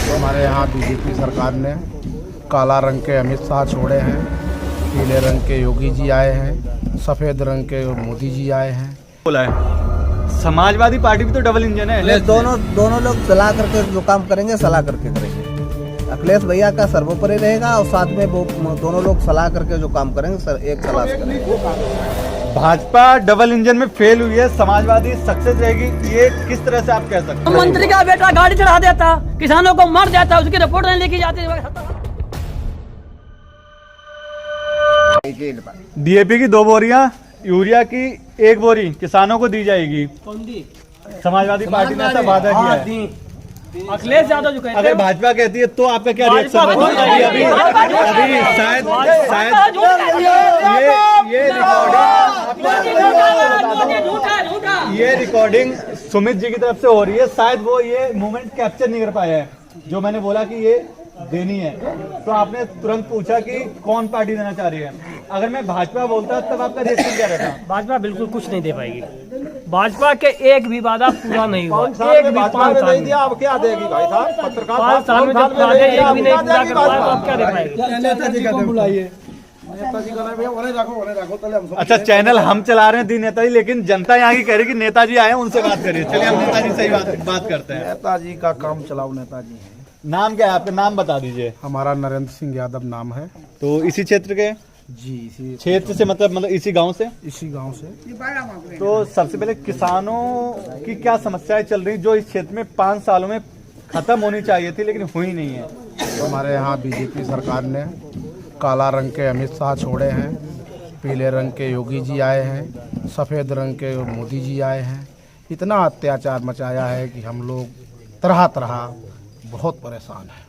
हमारे यहाँ बीजेपी सरकार ने काला रंग के अमित शाह छोड़े हैं, पीले रंग के योगी जी आए हैं, सफ़ेद रंग के मोदी जी आए हैं। बोला है समाजवादी पार्टी भी तो डबल इंजन है। दोनों लोग सलाह करके जो काम करेंगे सलाह करके करेंगे। अखिलेश भैया का सर्वोपरि रहेगा और साथ में वो दोनों लोग सलाह करके जो काम करेंगे एक सलाह से करेंगे। भाजपा डबल इंजन में फेल हुई है, समाजवादी सक्सेस रहेगी, ये किस तरह से आप कह सकते हैं? मंत्री का बेटा गाड़ी चढ़ा देता, किसानों को मार देता, उसकी रिपोर्ट नहीं लिखी जाती। डीएपी की 2 बोरियां, यूरिया की 1 बोरी किसानों को दी जाएगी। समाजवादी पार्टी ने ऐसा वादा किया है। अखिलेश यादव जो कहते हैं, अगर भाजपा कहती है तो आपका क्या रिएक्शन रहेगा? अभी शायद ये रिकॉर्डिंग सुमित जी की तरफ से हो रही है। शायद वो ये मोमेंट कैप्चर नहीं कर पाया है जो मैंने बोला कि ये देनी है। तो आपने तुरंत पूछा कि कौन पार्टी देना चाह रही है। अगर मैं भाजपा बोलता तब आपका रिएक्शन क्या रहता? भाजपा बिल्कुल कुछ नहीं दे पाएगी। भाजपा के एक भी वादा पूरा नहीं हुआ। एक भी 5 साल में अब क्या देगी भाई साहब? पत्रकार 5 साल में जब वादे एक भी नहीं पूरा कर पाया तो अब क्या दे पाएगी? नेताजी को बुलाइए। नेताजी का नाम उन्हें रखो। अच्छा, चैनल हम चला रहे हैं दी नेताजी, लेकिन जनता यहाँ की कह रही कि नेताजी आए उनसे बात करिए। चलिए हम नेताजी से ही बात करते हैं। नेताजी का काम चलाओ नेताजी है। नाम क्या है आपका? नाम बता दीजिए। हमारा नरेंद्र सिंह यादव नाम है। तो इसी क्षेत्र के? जी, इसी क्षेत्र से मतलब इसी गांव से? इसी गांव से। तो सबसे पहले किसानों की क्या समस्याएं चल रही जो इस क्षेत्र में 5 सालों में खत्म होनी चाहिए थी लेकिन हुई नहीं है? तो हमारे यहाँ बीजेपी सरकार ने काला रंग के अमित शाह छोड़े हैं, पीले रंग के योगी जी आए हैं, सफ़ेद रंग के मोदी जी आए हैं। इतना अत्याचार मचाया है कि हम लोग तरह तरह बहुत परेशान हैं।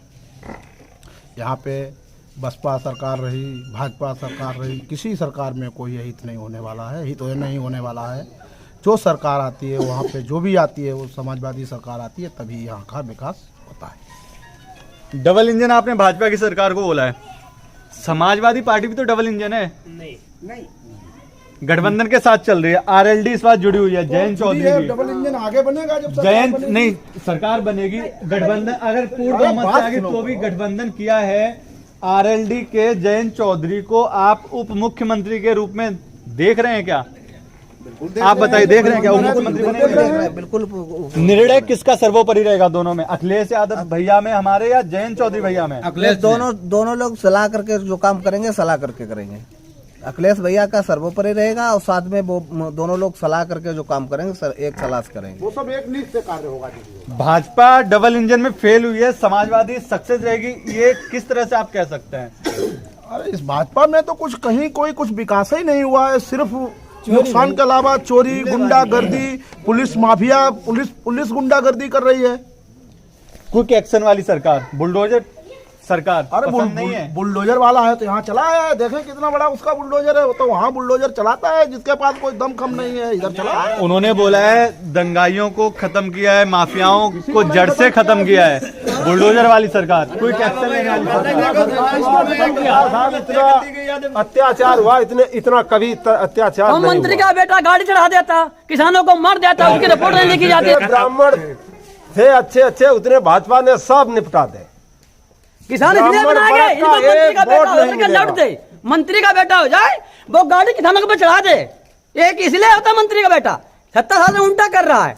यहाँ पे बसपा सरकार रही, भाजपा सरकार रही, किसी सरकार में कोई हित नहीं होने वाला है। हित नहीं होने वाला है। जो सरकार आती है वहाँ पे जो भी आती है वो समाजवादी सरकार आती है, तभी यहाँ का विकास होता है। डबल इंजन आपने भाजपा की सरकार को बोला है, समाजवादी पार्टी भी तो डबल इंजन है। नहीं गठबंधन के साथ चल रही है। आरएलडी इस बार जुड़ी हुई है। जयंत चौधरी भी। डबल इंजन आगे बनेगा जब जयंत नहीं, सरकार बनेगी। गठबंधन अगर पूर्ण बहुमत से आगे तो भी गठबंधन किया है। आरएलडी के जयंत चौधरी को आप उप मुख्यमंत्री के रूप में देख रहे हैं क्या? आप बताइए, देख रहे हैं क्या उप मुख्यमंत्री बनेंगे? बिल्कुल। निर्णय किसका सर्वोपरि रहेगा दोनों में? अखिलेश यादव भैया में हमारे या जयंत चौधरी भैया में? अखिलेश दोनों लोग सलाह करके जो काम करेंगे सलाह करके करेंगे। अखिलेश भैया का सर्वोपरि रहेगा और साथ में वो दोनों लोग सलाह करके जो काम करेंगे एक सलाह से करेंगे। वो सब एक नीति से कार्य होगा। भाजपा डबल इंजन में फेल हुई है, समाजवादी सक्सेस रहेगी, ये किस तरह से आप कह सकते हैं? अरे इस भाजपा में तो कुछ विकास ही नहीं हुआ है। सिर्फ नुकसान के अलावा चोरी, गुंडागर्दी, पुलिस माफिया, पुलिस गुंडागर्दी कर रही है। क्विक एक्शन वाली सरकार, बुलडोजर सरकार। अरे नहीं है। बुलडोजर वाला है तो यहाँ चला है। देखें कितना बड़ा उसका बुलडोजर है। तो वहाँ बुलडोजर चलाता है जिसके पास कोई दम खम नहीं है, इधर चला है। उन्होंने बोला है दंगाइयों को खत्म किया है, माफियाओं को जड़ से खत्म किया है। बुलडोजर वाली सरकार, क्विक एक्शन लेने वाली सरकार। इतना अत्याचार हुआ, इतना कभी अत्याचार नहीं हुआ। मंत्री का बेटा गाड़ी चढ़ा देता, किसानों को मार देता, उसकी रिपोर्ट नहीं लिखी जाती। ब्राह्मण थे अच्छे उतने भाजपा ने सब निपटा दे। किसान इसलिए बनाए गए, इनको मंत्री का बेटा हो जाए, लौट दे। मंत्री का बेटा हो जाए, वो गाड़ी किसानों के ऊपर चढ़ा दे। एक इसलिए होता मंत्री का बेटा। 70 साल से उल्टा कर रहा है,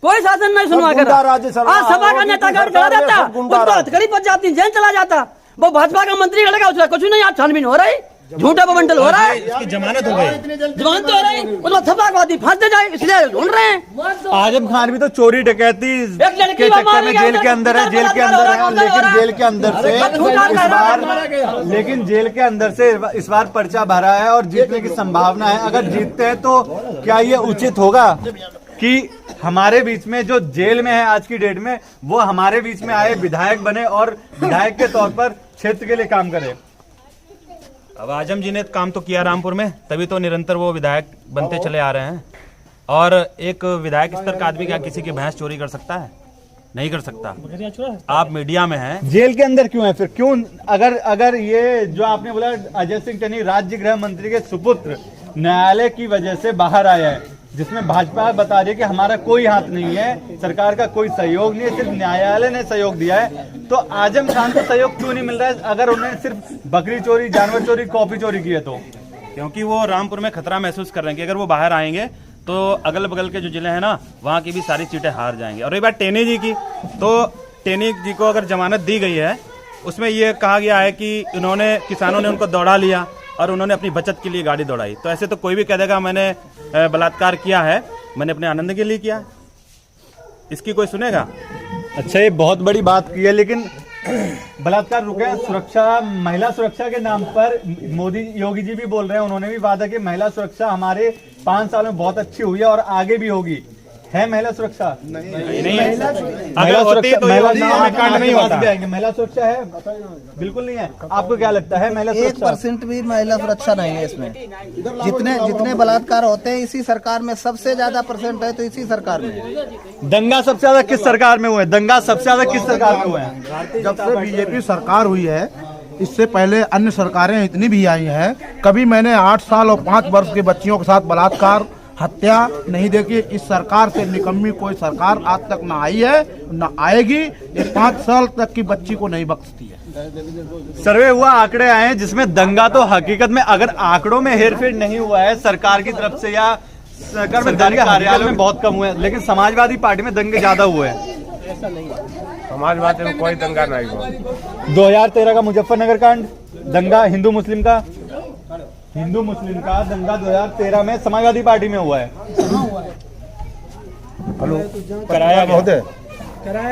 कोई शासन नहीं सुनवा कर रहा। आज सभा का नेता गाड़ी चढ़ा देता, उसको हथकड़ी पच जाती, जेल चला जाता। वो भाजपा का मंत्री लड़का, उसका कुछ नहीं। आज छानबीन हो रही, झूठा बवंटल हो रहा है, इसकी जमानत हो गई। जमानत हो रही, उसको थप्पड़बाजी फांस दे जाए, इसलिए ढूंढ रहे हैं। आजम खान भी तो चोरी डकैती के चक्कर में जेल के अंदर है, लेकिन जेल के अंदर से इस बार पर्चा भरा है और जीतने की संभावना है। अगर जीतते हैं तो क्या ये उचित होगा कि हमारे बीच में जो जेल में है आज की डेट में, वो हमारे बीच में आए विधायक बने और विधायक के तौर पर क्षेत्र के लिए काम करे? अब आजम जी ने काम तो किया रामपुर में, तभी तो निरंतर वो विधायक बनते चले आ रहे हैं। और एक विधायक स्तर का आदमी क्या किसी की भैंस चोरी कर सकता है? नहीं कर सकता। आप मीडिया में हैं, जेल के अंदर क्यों है फिर? क्यों अगर ये जो आपने बोला अजय सिंह टनी राज्य गृह मंत्री के सुपुत्र न्यायालय की वजह से बाहर आया है, जिसमें भाजपा बता रही है कि हमारा कोई हाथ नहीं है, सरकार का कोई सहयोग नहीं है, सिर्फ न्यायालय ने सहयोग दिया है। तो आजम खान को सहयोग क्यों नहीं मिल रहा है अगर उन्होंने सिर्फ बकरी चोरी, जानवर चोरी, कॉफी चोरी की है तो? क्योंकि वो रामपुर में खतरा महसूस कर रहे हैं कि अगर वो बाहर आएंगे तो अगल बगल के जो जिले हैं ना, वहाँ की भी सारी सीटें हार जाएंगे। और ये बात टेनी जी की, तो टेनी जी को अगर जमानत दी गई है, उसमें ये कहा गया है कि उन्होंने, किसानों ने उनको दौड़ा लिया और उन्होंने अपनी बचत के लिए गाड़ी दौड़ाई। तो ऐसे तो कोई भी कह देगा मैंने बलात्कार किया है, मैंने अपने आनंद के लिए किया है, इसकी कोई सुनेगा? अच्छा, ये बहुत बड़ी बात की है, लेकिन बलात्कार रुके, सुरक्षा, महिला सुरक्षा के नाम पर मोदी, योगी जी भी बोल रहे हैं, उन्होंने भी वादा कि महिला सुरक्षा हमारे 5 साल में बहुत अच्छी हुई है और आगे भी होगी। है महिला सुरक्षा? नहीं है। अगर होती तो ये कांड नहीं होता। महिला सुरक्षा है? बिल्कुल नहीं है। आपको क्या लगता है महिला सुरक्षा? 1% भी महिला सुरक्षा नहीं है इसमें। जितने बलात्कार होते हैं इसी सरकार में सबसे ज्यादा परसेंट है, तो इसी सरकार में। दंगा सबसे ज्यादा किस सरकार में हुए हैं? दंगा सबसे ज्यादा किस सरकार में हुए हैं? जब से बीजेपी सरकार हुई है, इससे पहले अन्य सरकारें इतनी भी आई हैं, कभी मैंने 8 साल और 5 वर्ष के बच्चियों के साथ बलात्कार, हत्या नहीं देखी। इस सरकार से निकम्मी कोई सरकार आज तक ना आई है, ना आएगी। ये 5 साल तक की बच्ची को नहीं बख्शती है। सर्वे हुआ, आंकड़े आए हैं जिसमें दंगा तो हकीकत में, अगर आंकड़ों में हेरफेर नहीं हुआ है सरकार की तरफ से या सरकार में, दंगे कार्यालय में बहुत कम हुए हैं, लेकिन समाजवादी पार्टी में दंगे ज्यादा हुए हैं। समाजवादी में कोई दंगा नहीं हुआ। 2013 का मुजफ्फरनगर कांड, दंगा हिंदू मुस्लिम का दंगा 2013 में समाजवादी पार्टी में हुआ है। हेलो, कराया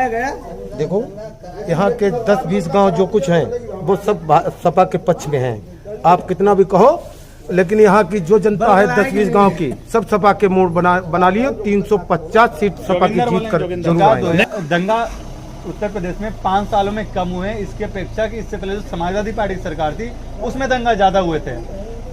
गया। देखो, यहाँ के 10-20 गांव जो कुछ हैं वो सब सपा के पक्ष में हैं। आप कितना भी कहो, लेकिन यहाँ की जो जनता है 10-20 गांव की, सब सपा के मोड़ बना लिए। 350 सीट सपा की जीत कर जरूर आएंगे। दंगा उत्तर प्रदेश में 5 सालों में कम हुए इसकी अपेक्षा कि इससे पहले जो समाजवादी पार्टी की सरकार थी उसमें दंगा ज्यादा हुए थे।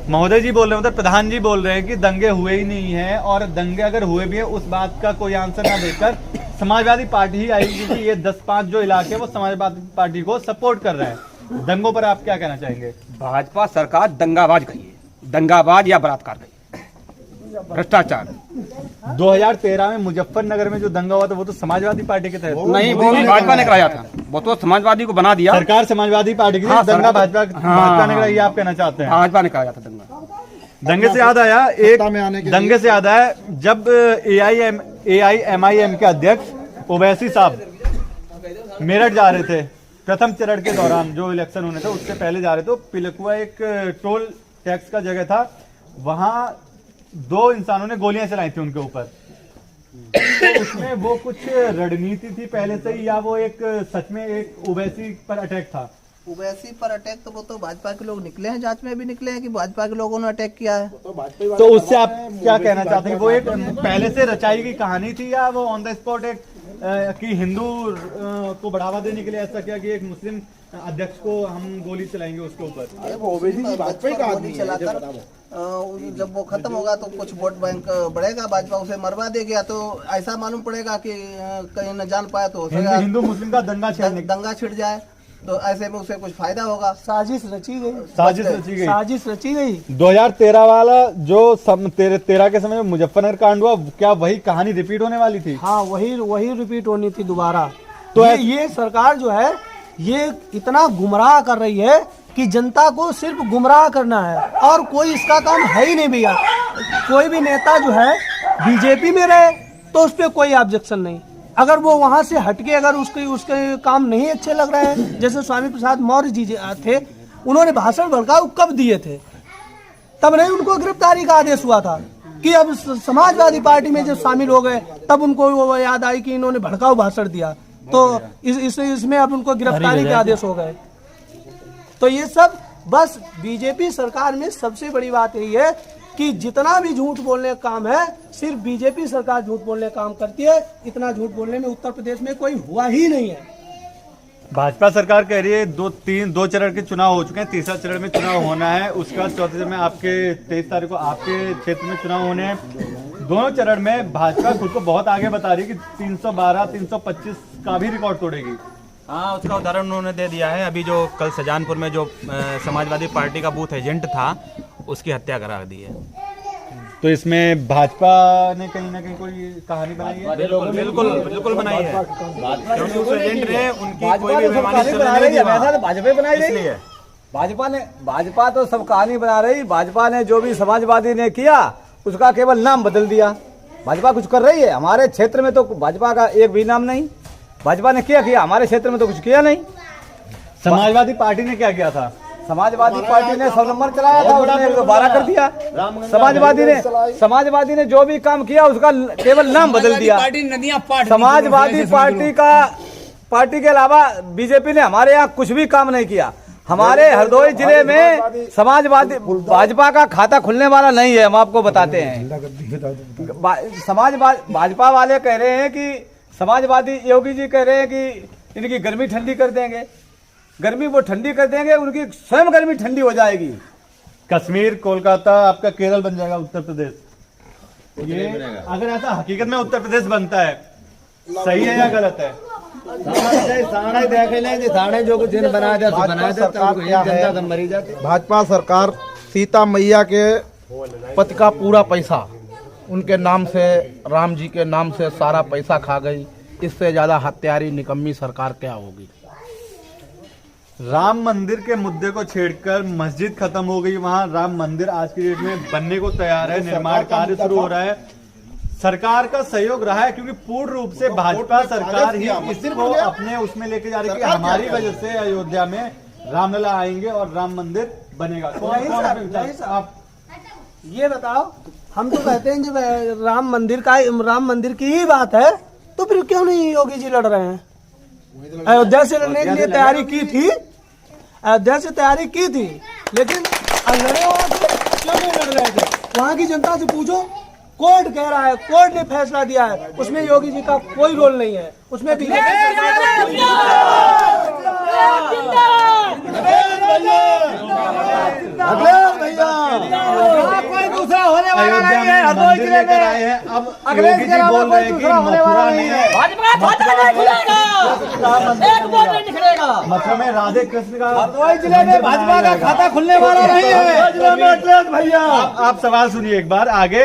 महोदय जी बोल रहे हैं, मतलब प्रधान जी बोल रहे हैं कि दंगे हुए ही नहीं है, और दंगे अगर हुए भी है उस बात का कोई आंसर ना देकर समाजवादी पार्टी ही आएगी कि ये 10-5 जो इलाके वो समाजवादी पार्टी को सपोर्ट कर रहे हैं। दंगों पर आप क्या कहना चाहेंगे? भाजपा सरकार दंगाबाज गई है, दंगाबाज या बलात्कार गई, भ्रष्टाचार। 2013 में मुजफ्फरनगर में जो दंगा हुआ था वो तो समाजवादी पार्टी के तहत नहीं, वो भाजपा ने कराया था, वो तो समाजवादी को बना दिया। सरकार समाजवादी पार्टी की थी, हाँ, दंगा भाजपा ने कराया, ये आप कहना चाहते हैं? भाजपा ने कराया था दंगा। दंगे से याद आया, दंगे से याद आया जब AIMIM के अध्यक्ष ओवैसी साहब मेरठ जा रहे थे प्रथम चरण के दौरान, जो इलेक्शन होने थे उससे पहले जा रहे थे। पिलकुआ एक टोल टैक्स का जगह था, वहां 2 इंसानों ने गोलियां चलाई थी उनके ऊपर। तो उसमें वो कुछ रणनीति थी पहले से ही, या वो एक सच में एक ओवैसी पर अटैक था? ओवैसी पर अटैक तो वो तो भाजपा के लोग निकले हैं, जांच में भी निकले हैं कि भाजपा के लोगों ने अटैक किया है। तो उससे आप क्या कहना चाहते हैं? वो एक पहले से रचाई गई कहानी थी, या वो ऑन द स्पॉट एक कि हिंदू को बढ़ावा देने के लिए ऐसा किया कि एक मुस्लिम अध्यक्ष को हम गोली चलाएंगे उसके ऊपर? वो भाजपा का आदमी चलाकर जब वो खत्म होगा तो कुछ वोट बैंक बढ़ेगा, भाजपा उसे मरवा देगी, या तो ऐसा मालूम पड़ेगा कि कहीं न जान पाए तो हिंदू मुस्लिम का दंगा छिड़ जाए, तो ऐसे में उसे कुछ फायदा होगा। साजिश रची गई। 2013 वाला जो 13 के समय में मुजफ्फरनगर कांड हुआ, क्या वही कहानी रिपीट होने वाली थी? हाँ, वही रिपीट होनी थी दोबारा। तो ये सरकार जो है ये इतना गुमराह कर रही है कि जनता को सिर्फ गुमराह करना है, और कोई इसका काम है ही नहीं भैया। कोई भी नेता जो है बीजेपी में रहे तो उस पर कोई ऑब्जेक्शन नहीं, अगर वो वहां से हटके अगर उसके काम नहीं अच्छे लग रहे हैं, जैसे स्वामी प्रसाद मौर्य जी थे, उन्होंने भाषण भड़काऊ कब दिए थे? तब नहीं उनको गिरफ्तारी का आदेश हुआ था कि अब समाजवादी पार्टी में जब शामिल हो गए तब उनको वो याद आई कि इन्होंने भड़काऊ भाषण दिया, तो इसमें अब उनको गिरफ्तारी के आदेश हो गए। तो ये सब बस बीजेपी सरकार में सबसे बड़ी बात यही है कि जितना भी झूठ बोलने का काम है सिर्फ बीजेपी सरकार झूठ बोलने का काम करती है। इतना झूठ बोलने में उत्तर प्रदेश में कोई हुआ ही नहीं है। भाजपा सरकार कह रही है 2 चरण के चुनाव हो चुके हैं, तीसरा चरण में चुनाव होना है, उसके बाद चौथे चरण में आपके 23 तारीख को आपके क्षेत्र में चुनाव होने हैं। दोनों चरण में भाजपा खुद को बहुत आगे बता रही है कि 312, 325 का भी रिकॉर्ड तोड़ेगी। हाँ, उसका उदाहरण उन्होंने दे दिया है। अभी जो कल शाहजहानपुर में जो समाजवादी पार्टी का बूथ एजेंट था उसकी हत्या करा दी है। तो इसमें भाजपा ने कहीं ना कहीं कोई कहानी बनाई है? बिल्कुल बनाई है, क्योंकि वो प्रेसिडेंट रहे, उनकी कोई भी बेईमानी कहानी चलने बना नहीं रही है, दी वहाँ। वैसा तो भाजपा बना रही इसलिए है। भाजपा तो सब कहानी बना रही। भाजपा ने जो भी समाजवादी ने किया उसका केवल नाम बदल दिया। भाजपा कुछ कर रही है हमारे क्षेत्र में तो भाजपा का एक भी नाम नहीं। भाजपा ने क्या किया हमारे क्षेत्र में तो कुछ किया नहीं। समाजवादी पार्टी ने क्या किया था? समाजवादी पार्टी ने 100 नंबर चलाया था, उसने 12 कर दिया। समाजवादी ने जो भी काम किया उसका केवल नाम बदल दिया। समाजवादी पार्टी के अलावा बीजेपी ने हमारे यहाँ कुछ भी काम नहीं किया। हमारे हरदोई जिले में समाजवादी भाजपा का खाता खुलने वाला नहीं है। हम आपको बताते हैं, भाजपा वाले कह रहे हैं कि समाजवादी योगी जी कह रहे हैं कि इनकी गर्मी ठंडी कर देंगे। गर्मी वो ठंडी कर देंगे, उनकी स्वयं गर्मी ठंडी हो जाएगी। कश्मीर, कोलकाता आपका केरल बन जाएगा, उत्तर प्रदेश। ये अगर ऐसा हकीकत में उत्तर प्रदेश बनता है, सही है या गलत है? भाजपा सरकार सीता मैया के पति का पूरा पैसा उनके नाम से, राम जी के नाम से सारा पैसा खा गई। इससे ज्यादा हत्यारी निकम्मी सरकार क्या होगी? राम मंदिर के मुद्दे को छेड़कर मस्जिद खत्म हो गई। वहां राम मंदिर आज की डेट में बनने को तैयार है, निर्माण कार्य शुरू हो रहा है। सरकार का सहयोग रहा है, क्योंकि पूर्ण रूप से भाजपा सरकार ही इसको अपने उसमें लेके जा रही है कि हमारी वजह से अयोध्या में रामलला आएंगे और राम मंदिर बनेगा। आप ये बताओ, हम तो कहते हैं जब राम मंदिर की ही बात है तो फिर क्यों नहीं योगी जी लड़ रहे हैं? अयोध्या से लड़ने के लिए तैयारी की थी, अयोध्या से तैयारी की थी, लेकिन लड़े हो क्यों नहीं लड़ रहे थे? वहाँ की जनता से पूछो। कोर्ट कह रहा है, कोर्ट ने फैसला दिया है, उसमें योगी जी का कोई रोल नहीं है। उसमें भी कोई दूसरा होने वाला नहीं है। हरदोई जिले में आए हैं, अब अखिलेश योगी के जी अलावा बोल रहे कोई हैं कि दूसरा होने वाला मथुरा नहीं में है। भाजपा का खाता नहीं खुलेगा, एक वोट नहीं निकलेगा। मथुरा में राधे कृष्ण का हरदोई जिले में भाजपा का खाता खुलने वाला नहीं है। भैया आप सवाल सुनिए एक बार आगे,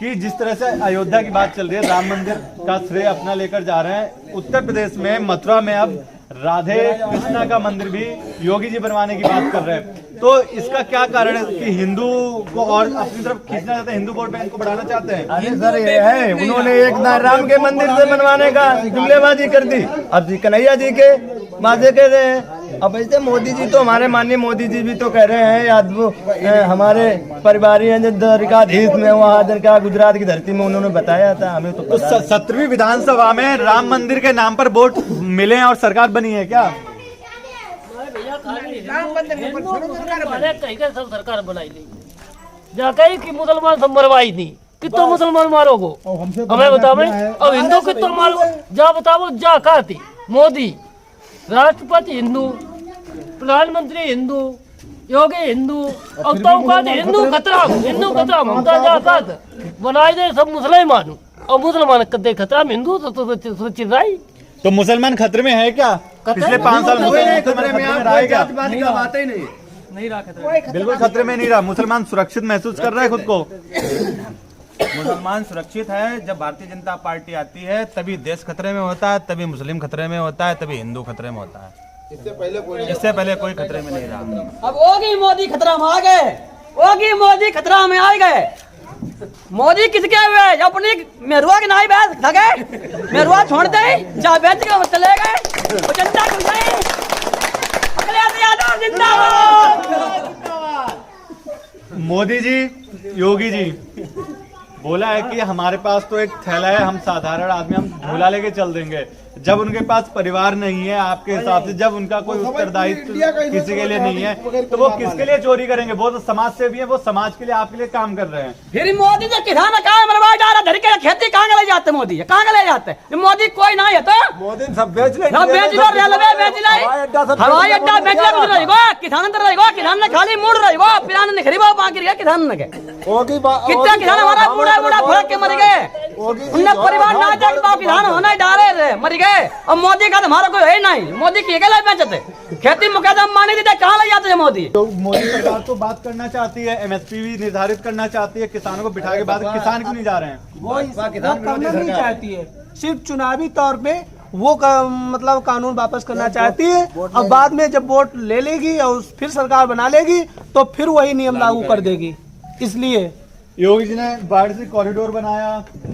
कि जिस तरह से अयोध्या की बात चल रही है, राम मंदिर का श्रेय अपना लेकर जा रहे हैं। उत्तर प्रदेश में मथुरा में अब राधे कृष्णा का मंदिर भी योगी जी बनवाने की बात कर रहे हैं। तो इसका क्या कारण है कि हिंदू को और अपनी तरफ खींचना चाहते हैं, हिंदू वोट बैंक को बढ़ाना चाहते हैं? अरे सर ये है, उन्होंने एक राम के मंदिर से बनवाने का जुमलेबाजी कर दी। अब जी कन्हैया जी के माजे कह रहे हैं। अब ऐसे मोदी जी तो हमारे माननीय मोदी जी भी तो कह रहे हैं, याद हमारे परिवारी हैं जो द्वारिकाधीश में वहाँ का गुजरात की धरती में उन्होंने बताया था हमें तो 17वीं विधानसभा में राम मंदिर के नाम पर वोट मिले हैं और सरकार बनी है क्या? सरकार बनाई ली जा कही कि मुसलमान सब मरवाई थी। कितो मुसलमान मारोगो हमें बताओ। अब हिंदू कितो मारो जा बताओ। जा कहा थी मोदी राष्ट्रपति हिंदू, प्रधानमंत्री हिंदू, योगी हिंदू। अब तो कहते हिंदू खतरा ममता जा बनाई दे सब मुसलमान और मुसलमान कदे खतरा में हिंदू तो सुरक्षित रही। तो मुसलमान खतरे में है क्या? पिछले 5 साल मुसलमान खतरे में रहा है क्या? नहीं रहा खतरा, बिल्कुल खतरे में नहीं रहा। मुसलमान सुरक्षित महसूस कर रहा है खुद को। मुसलमान सुरक्षित है। जब भारतीय जनता पार्टी आती है तभी देश खतरे में होता है, तभी मुस्लिम खतरे में होता है, तभी हिंदू खतरे में होता है। इससे पहले कोई खतरे में नहीं रहा। अब योगी मोदी खतरा में आ गए, योगी मोदी खतरा में आ गए। मोदी किसके हुए? अपनी मेरुआ के नाई बैठ सके, मेरुआ छोड़ दे जा बेच के चले गए। वो जनता खुश है। अखिलेश यादव जिंदाबाद। मोदी जी, योगी जी बोला है कि हमारे पास तो एक थैला है, हम साधारण आदमी, हम झोला लेके चल देंगे। जब उनके पास परिवार नहीं है आपके हिसाब से, जब उनका कोई उत्तरदायित्व किसी के लिए नहीं है, तो वो किसके लिए चोरी करेंगे? वो तो समाज सेवी है, वो समाज के लिए आपके लिए काम कर रहे हैं। फिर मोदी जी किसान कहाँ मरवा डाला, धर के खेती कहाँ ले जाते? मोदी कहाँ ले जाते? मोदी कोई नहीं है तो मोदी सब बेच ले, रेलवे बेच ले, हवाई अड्डा बेच ले, किसान किसान ने खाली मुड़ रही किसान ने खरीबा बाकी गया किसान ने कितना किसान हमारा बूढ़ा फड़क के मर गए। उनने परिवार ना जाके किसान होना डाले मर गए। है और मोदी का हमारा कोई है नहीं। मोदी की गला बेचते खेती मुकदम मानी देते कहाँ ले जाते हैं मोदी। तो मोदी सरकार तो बात करना चाहती है, एमएसपी भी निर्धारित करना चाहती है, किसानों को बिठा के बात, किसान क्यों नहीं जा रहे हैं? वो करना नहीं चाहती है, सिर्फ चुनावी तौर पे वो मतलब कानून वापस करना चाहती है। अब बाद में जब वोट ले लेगी और फिर सरकार बना लेगी तो फिर वही नियम लागू कर देगी। इसलिए योगी जी ने बाढ़ से कॉरिडोर बनाया,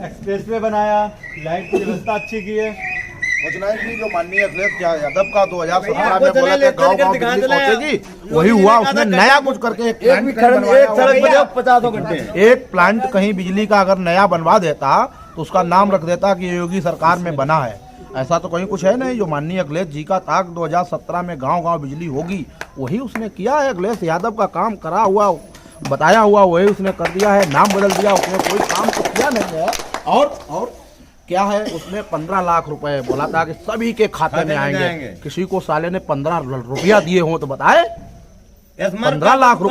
एक्सप्रेसवे बनाया, लाइट की व्यवस्था अच्छी की है। जो माननीय अखिलेश यादव का 2017 में बोला था गाँव-गाँव बिजली पहुंचेगी, वही हुआ। उसने नया कुछ करके एक प्लांट कहीं बिजली का अगर नया बनवा देता तो उसका नाम रख देता कि योगी सरकार में बना है। ऐसा तो कहीं कुछ है नहीं। जो माननीय अखिलेश जी का था 2017 में गांव-गांव बिजली होगी, वही उसने किया है। अखिलेश यादव का काम करा हुआ बताया हुआ वही उसने कर दिया है। नाम बदल दिया, उसने कोई काम तो किया नहीं है। और क्या है, उसने 15 लाख रुपए बोला था कि सभी के खाते में आएंगे। किसी को साले ने 15 रुपया दिए हो तो बताए। 15 लाख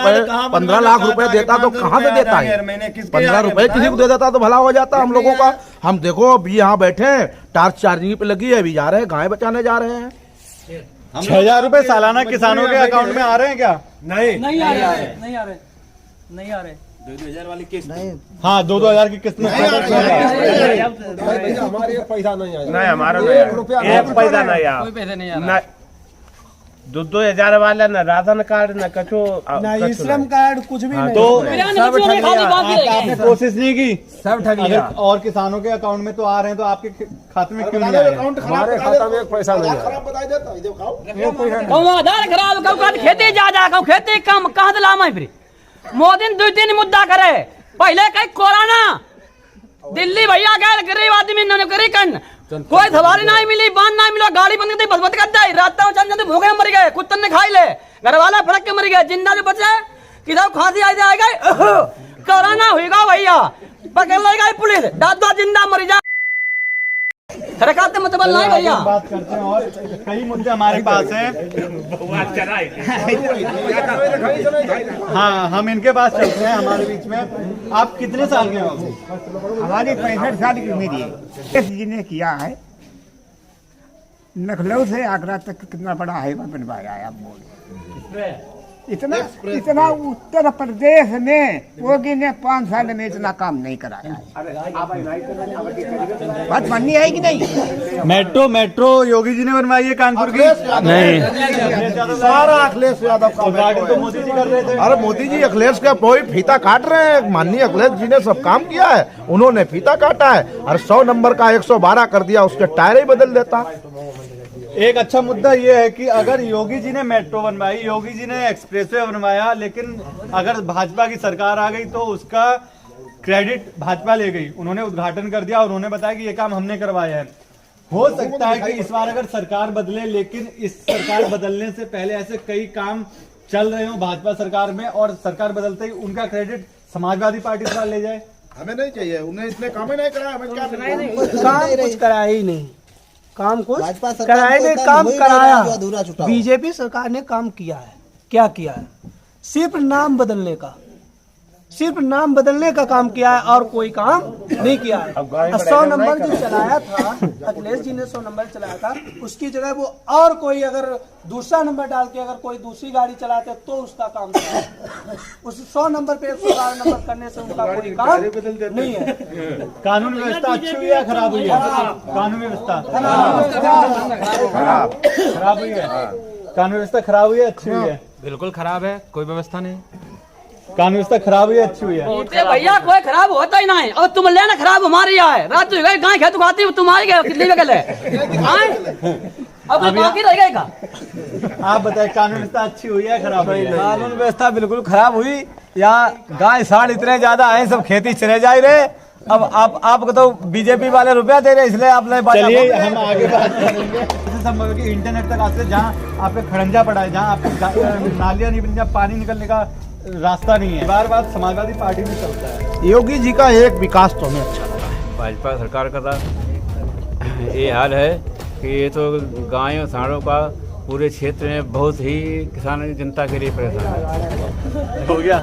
रुपए देता तो कहाँ से देता है? 15 रुपए किसी को दे देता तो भला हो जाता हम लोगों का। हम देखो अभी यहाँ बैठे हैं, टार्च चार्जिंग पे लगी है, अभी जा रहे हैं गाय बचाने जा रहे हैं। 6,000 रुपए सालाना किसानों के अकाउंट में आ रहे हैं क्या? नहीं आ रहे 2,000 वाली किस्त हाँ, 2,000 की किस्त में हमारे पैसा नहीं आया। नहीं हमारा एक पैसा नहीं आया, कोई पैसे नहीं आ रहा। 2,000 वाला न राशन कार्ड न कछो नहीं, श्रम कार्ड कुछ भी नहीं। तो सब आपने कोशिश नहीं की? सब ठगी। और किसानों के अकाउंट में तो आ रहे हैं, तो आपके खाते में क्यों नहीं आ रहे? हमारे खाता में एक पैसा नहीं आया। आधार खराब कहूँ खेती ज्यादा कहूँ खेती कम कहाँ से लाम है। फिर मोदी 2-3 मुद्दा करे। पहले कहीं कोरोना दिल्ली भैया गए गरीब आदमी नौकरी कर, कोई सवारी नहीं मिली, बांध नहीं मिला, गाड़ी बंद कर बस कर दी। रात में चल जाते भूखे मर गए, कुत्तन ने खाई ले, घर वाला फड़क के मर गए, जिंदा जो बचे किधर खांसी आ जाएगा। कोरोना होगा भैया, पकड़ लेगा पुलिस, दादा जिंदा मर जा। सरकार तो मतलब नहीं भैया। बात करते हैं और कई मुद्दे हमारे पास हैं। हाँ, हम इनके पास चलते हैं। हमारे बीच में आप कितने साल के हो? हमारी 65 साल की उम्र है। जी ने किया है, लखनऊ से आगरा तक कितना बड़ा हाईवे बनवाया है। आप बोलिए इतना उत्तर प्रदेश में योगी ने 5 साल में इतना काम नहीं कराया है। बात माननी है कि नहीं? मेट्रो योगी जी ने बनवाई है कानपुर की? नहीं, सारा अखिलेश यादव का उद्घाटन तो मोदी जी कर रहे थे। अरे मोदी जी अखिलेश का कोई फीता काट रहे हैं। माननीय अखिलेश जी ने सब काम किया है, उन्होंने फीता काटा है। और 100 नंबर का 112 कर दिया, उसके टायर ही बदल देता। एक अच्छा मुद्दा ये है कि अगर योगी जी ने मेट्रो बनवाई, योगी जी ने एक्सप्रेसवे बनवाया, लेकिन अगर भाजपा की सरकार आ गई तो उसका क्रेडिट भाजपा ले गई। उन्होंने उद्घाटन कर दिया और उन्होंने बताया कि ये काम हमने करवाया है। हो सकता है कि इस बार अगर सरकार बदले, लेकिन इस सरकार बदलने से पहले ऐसे कई काम चल रहे हो भाजपा सरकार में और सरकार बदलते ही उनका क्रेडिट समाजवादी पार्टी सरकार ले जाए। हमें नहीं चाहिए, उन्हें इसने काम ही नहीं कराया। हमें क्या काम कुछ कराया ही नहीं, काम कुछ कराया नहीं, काम कराया। बीजेपी सरकार ने काम किया है। क्या किया है? सिर्फ नाम बदलने का, सिर्फ नाम बदलने का काम किया है और कोई काम नहीं किया है। 100 नंबर जो चलाया था अखिलेश जी ने, 100 नंबर चलाया था, उसकी जगह वो और कोई अगर दूसरा नंबर डाल के अगर कोई दूसरी गाड़ी चलाते तो उसका काम था। उस 100 नंबर पे 112 नंबर करने से उनका कोई काम नहीं है। कानून व्यवस्था अच्छी हुई है खराब हुई है? कानून व्यवस्था खराब हुई है। कानून व्यवस्था खराब हुई है अच्छी हुई है? बिल्कुल खराब है, कोई व्यवस्था नहीं। कानून व्यवस्था खराब हुई है अच्छी हुई है? भैया कोई खराब होता ही नहीं। और तुम लेना खराब हमारी है। रात गाय खेत खाती तुम्हारी कितनी अब बाकी रह गए का। आप बताए कानून व्यवस्था अच्छी हुई है खराब हुई है? कानून व्यवस्था बिल्कुल खराब हुई। यहाँ गाय साढ़ इतने ज्यादा है, सब खेती चले जा रहे। अब आपको तो बीजेपी वाले रुपया दे रहे, इसलिए आपने चलिए हम आगे बात करेंगे। ऐसे संभव है कि इंटरनेट तक आते जहाँ आपके खड़ंजा पड़ा है, जहाँ आपकी नालियाँ नहीं बनी, जहाँ पानी निकलने का रास्ता नहीं है। बार बार समाजवादी पार्टी में चलता है। योगी जी का एक विकास तो हमें अच्छा लगा है। भाजपा सरकार का था ये हाल है कि ये तो गायों सांडों का पूरे क्षेत्र में बहुत ही किसान जनता के लिए परेशान है। हो गया।